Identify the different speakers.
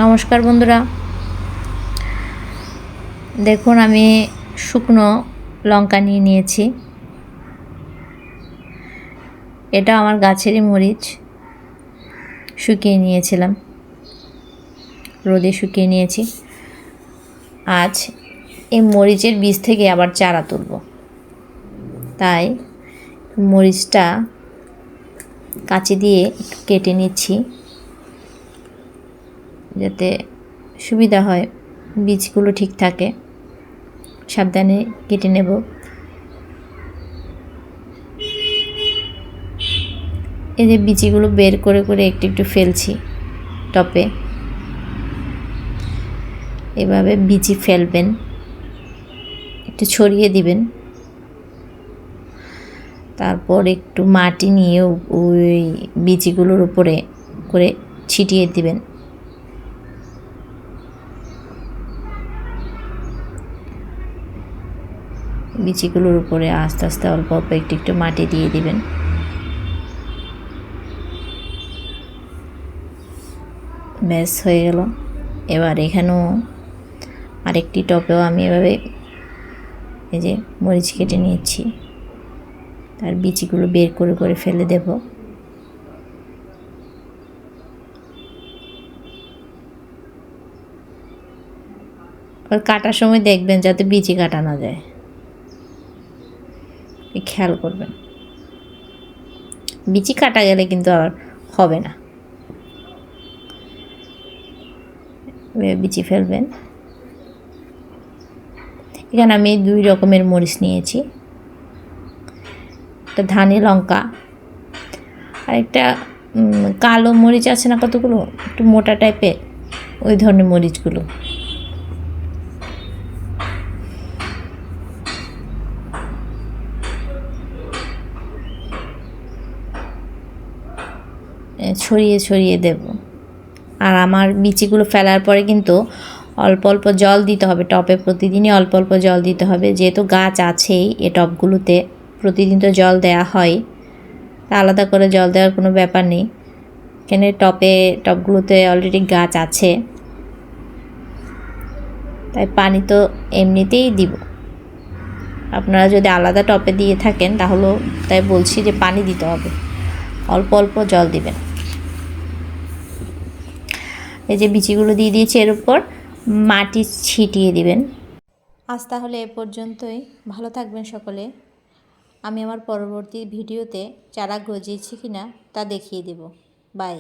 Speaker 1: নমস্কার বন্ধুরা, দেখুন আমি শুকনো লঙ্কা নিয়ে নিয়েছি। এটা আমার গাছেরই মরিচ, শুকিয়ে নিয়েছিলাম, রোদে শুকিয়ে নিয়েছি। আজ এই মরিচের বীজ থেকে আবার চারা তুলব, তাই মরিচটা কাঁচি দিয়ে একটু কেটে নিচ্ছি যাতে সুবিধা হয়, বীজগুলো ঠিক থাকে। সাবধানে কেটে নেব। এই যে বীজগুলো বের করে করে একটু একটু ফেলছি টপে। এভাবে বীজ ফেলবেন, একটু ছড়িয়ে দিবেন, তারপর একটু মাটি নিয়ে ওই বীজগুলোর উপরে করে ছিটিয়ে দিবেন। বীজগুলোর উপরে আস্তে আস্তে অল্প অল্প একটু একটু মাটি দিয়ে দিবেন। ব্যাস হয়ে গেল। এবার এখানেও আরেকটি টপেও আমি এভাবে এই যে মরিচ কেটে নিয়েছি, তার বীজগুলো বের করে করে ফেলে দেব। আর কাটার সময় দেখবেন যাতে বীজ কাটা না যায়, খেয়াল করবেন। বীজ কাটা গেলে কিন্তু আর হবে না। বীজ ফেলবেন। এখানে আমি 2 রকমের মরিচ নিয়েছি, একটা ধানি লঙ্কা আর একটা কালো মরিচ আছে না কতগুলো, একটু মোটা টাইপের, ওই ধরনের মরিচগুলো। ছড়িয়ে ছড়িয়ে দেব। আর আমার বিচিগুলো ফেলার পরে কিন্তু অল্প অল্প জল দিতে হবে টপে, প্রতিদিনই অল্প অল্প জল দিতে হবে, যেহেতু গাছ আছেই এ টবগুলোতে, প্রতিদিন তো জল দেওয়া হয়, আলাদা করে জল দেওয়ার কোনো ব্যাপার নেই। এখানে টবগুলোতে অলরেডি গাছ আছে, তাই পানি তো এমনিতেই দিব। আপনারা যদি আলাদা টপে দিয়ে থাকেন তাহলেও তাই বলছি যে পানি দিতে হবে, অল্প অল্প জল দিবেন। এই যে বিচিগুলো দিয়ে দিয়েছি, এর উপর মাটি ছিটিয়ে দিবেন। আজ তাহলে এ পর্যন্তই। ভালো থাকবেন সকলে। আমি আমার পরবর্তী ভিডিওতে চারা গজিয়েছি কিনা তা দেখিয়ে দেব। বাই।